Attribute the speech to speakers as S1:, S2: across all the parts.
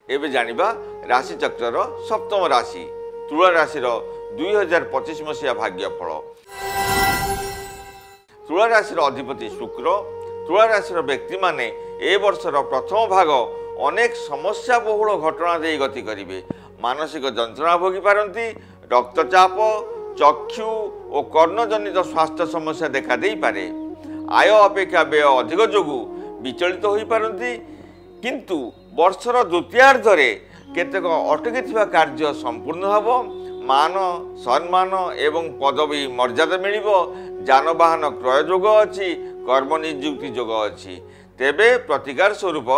S1: एबे जानिबा राशि चक्रर सप्तम राशि तुला राशिर 2025 मसीहा भाग्यफल। तुला राशिर अधिपति शुक्र। तुला राशिर व्यक्ति माने ए वर्षर प्रथम भाग अनेक समस्या बहुल घटना दे गति करिवे। मानसिक जंत्रणा भोगी पारंती। रक्तचाप, चक्षु और कर्णजनित स्वास्थ्य समस्या देखा दे पारे। आय अपेक्षा व्यय अधिक जोगु विचलित होई पारंती। किंतु वर्षर द्वितीयार्धरे केतेक अटकी कार्य संपूर्ण हब। मान सम्मान एवं पदवी मर्यादा मिलिबो। जानवाहन क्रय जोग अछि। कर्म नियुक्ति जोग अछि। तेबे प्रतिकार स्वरूप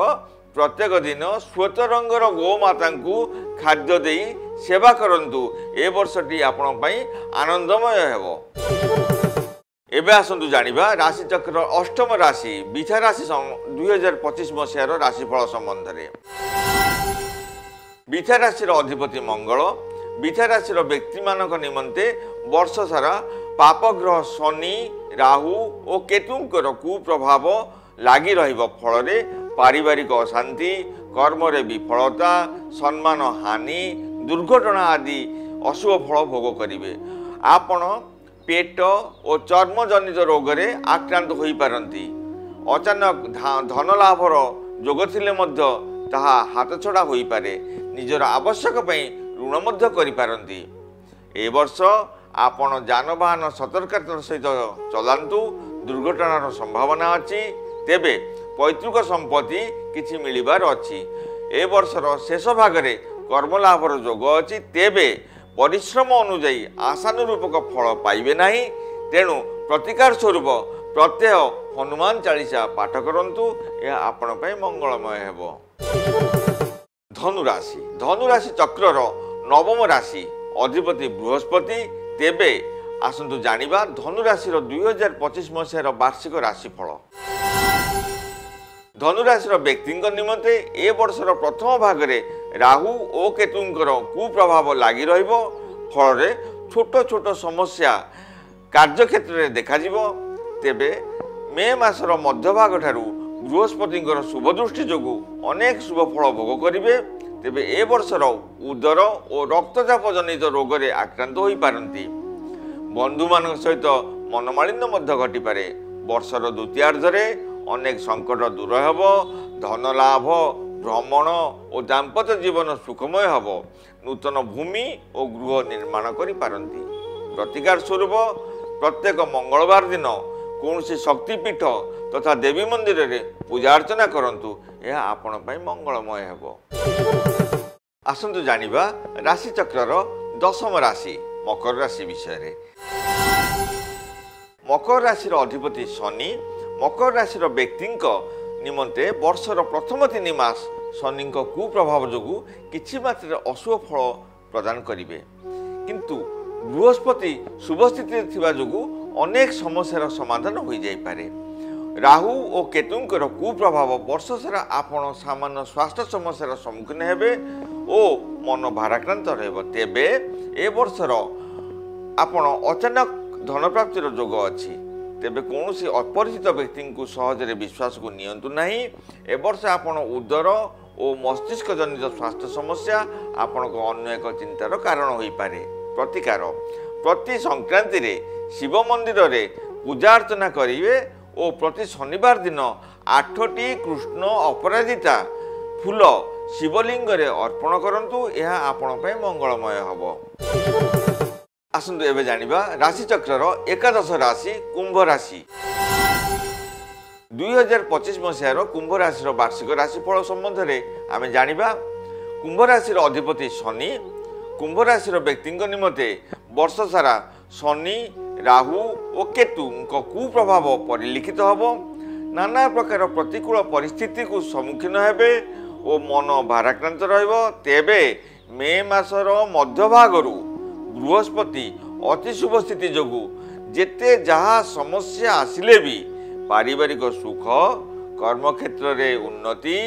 S1: प्रत्येक दिन श्वेत रंगर गोमाता को खाद्य दे सेवा करंतु। ए वर्षटी आपण पई आनंदमय हेबो। एबे आसंतु जानिबा राशि चक्र अष्टम राशि बिछा राशि 2025 मसीहार राशिफल संबंध में। बिछा राशिर अधिपति मंगल। बिछा राशिर व्यक्ति मानक निमंते वर्ष सारा पापग्रह शनि, राहु और केतुंकर कुप्रभाव लागी रहिबो। फल पारिवारिक अशांति, कर्म विफलता, सम्मान हानि, दुर्घटना आदि अशुभ फल भोग करिवे। आपण पेट और चर्म जनित रोग रे आक्रांत होई पारंती। अचानक धन लाभर जोग थिले मध्य ताहा हाथ छड़ा होई पारे। निजर आवश्यक पई ऋण मध्य करि पारंती। ए वर्ष आपण जानवाहन सतर्कतार सहित चलांतु। दुर्घटनार संभावना अछि। तेबे पैतृक संपत्ति किछि मिलिबार अछि। ए वर्षर शेष भागरे कर्मलाभर जोग अछि। तेबे परिश्रम अनुजाई आशानुरूपक फल पाइबे नाही। तेणु प्रतिकार स्वरूप प्रत्यय हनुमान चालीसा पाठ करंतु। यह आपण पई मंगलमय हेबो। धनुराशि। धनुराशि चक्रर नवम राशि अधिपति बृहस्पति। तेबे आसंतु जानिबा धनुराशिर 2025 मसीहार वार्षिक राशिफल। धनुराशिर व्यक्ति निमंते ए वर्षर प्रथम भागरे राहु और केतुंकर कुप्रभाव लागी रहिबो। फल छोट छोट समस्या कार्यक्षेत्र में देखा जिवो। तेबे मे मासर मध्य भाग ठारू बृहस्पतिंकर शुभ दृष्टि जोगु अनेक शुभ फल भोग करिवे। तेबे ए वर्षर उदर और रक्तचाप जनित रोग रे आक्रांत होई पारंती। बंधु मान सहित मनमालिन्य मध्य घटी पारे। वर्षर द्वितीयार्धरे अनेक संकट दूर हेब। धन लाभ, भ्रमण और दाम्पत्य जीवन सुखमय हेब। नूतन भूमि और गृह निर्माण करि पारंती। प्रतिकार स्वरूप प्रत्येक मंगलवार दिन कौनसी शक्तिपीठ तथा देवी मंदिर रे पूजा अर्चना करंतु। यह आपण पई मंगलमय हेबो। आसंतु जानिबा राशि चक्रर दशम राशि मकर राशि विषय रे। मकर राशिर अधिपति शनि। मकर राशिर व्यक्ति निमंते वर्षर प्रथम 3 मास शनि कुप्रभाव जोगु किछि मात्रा अशुभ फल प्रदान करिवे। किंतु बृहस्पति शुभ स्थिति थिबा जोगु अनेक समस्यार समाधान होई जाई पारे। राहु और केतुंकर कुप्रभाव वर्ष सारा आपण सामान्य स्वास्थ्य समस्यार सम्मुखीन हेबे और मन भाराक्रांत रहबो। तेबे ए वर्षर आपण अचानक धन प्राप्तिर जोग अछि। तेबे कौनसी अपरिचित व्यक्ति को सहजरे विश्वास को नियंतु नहीं। ए वर्ष आपण उदर और मस्तिष्क जनित स्वास्थ्य समस्या आपण को अन्य एक चिंतार कारण होई पारे। प्रतिकार प्रति संक्रांति रे शिव मंदिर रे पूजा अर्चना करिवे और प्रति शनिवार दिन 8टी कृष्ण अपराजिता फूल शिवलिंग रे अर्पण करंतु। यह आपण पई मंगलमय हबो। आसंतु एबे जानिबा राशि चक्रर एकादश राशि कुंभ राशि। 2025 मसीहार कुंभ राशिर वार्षिक राशिफल संबंध में आमे जानिबा। कुंभ राशिर अधिपति शनि। कुंभ राशिर व्यक्ति निमते वर्ष सारा शनि, राहु और केतु कुप्रभाव परिलिखित हबो। नाना प्रकार प्रतिकूल परिस्थिति को सम्मुखीन हेबे और मन भाराक्रांत रहिबो। तेबे मे मासर मध्य भागरु बृहस्पति अति शुभ स्थिति जोगु जेते जहा समस्या आसिले भी पारिवारिक सुख, कर्म क्षेत्र रे उन्नति,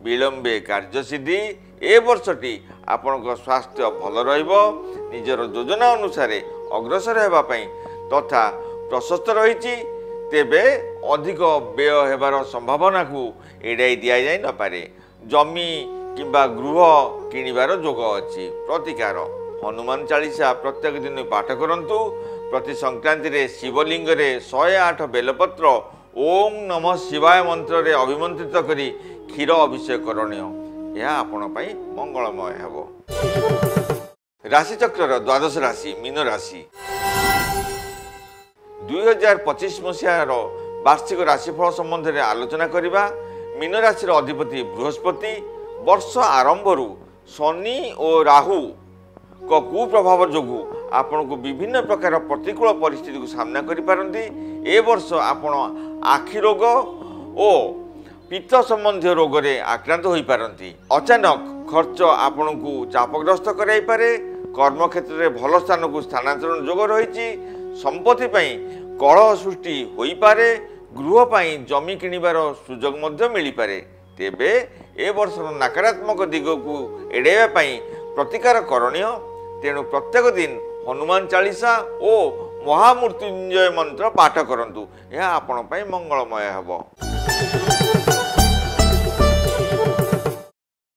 S1: विलंबे कार्यसिद्धि। ए वर्षटी आपनक स्वास्थ्य भल रहिबो। निजर योजना अनुसार अग्रसर हेबा पई तथा प्रशस्त रहिछि। तेबे अधिक व्यय हेबार संभावना को एड़ाई दिया जाय न पारे। जमी किंबा गृह किणिबार जोग अछि। प्रतिकार हनुमान चालीसा प्रत्येक दिन पाठ करंतु। प्रति संक्रांति रे शिवलिंग रे 108 बेलपत्र ओम नमः शिवाय मंत्र रे अभिमंत्रित करी क्षीर अभिषेक करणीय। यह आपण पई मंगलमय हेबो। राशि चक्र द्वादश राशि मीन राशि 2025 मसीहार वार्षिक राशिफल संबंध में आलोचना करबा। मीन राशि अधिपति बृहस्पति वर्ष आरंभ शनि और राहु को कुप्रभाव जोगु आपण को विभिन्न प्रकार प्रतिकूल परिस्थिति को सामना करि पारंती। ए वर्ष आपण आखि रोग और पित्त संबंधी रोग रे आक्रांत होई पारंती। अचानक खर्च आपण को चापग्रस्त कराई पारे। कर्म क्षेत्र में भल स्थान को स्थानांतरण जोग रही। संपत्ति पई कलह सृष्टि होई पारे। गृह पई जमी किणिबार सुजोग मध्य मिली पारे। तेबे ए वर्ष नकारात्मक दिग को एड़ाइबा पई प्रतिकार करणीय। तेणु प्रत्येक दिन हनुमान चालीसा और महामृत्युंजय मंत्र पाठ करंतु। यह आपण पई मंगलमय हेबो।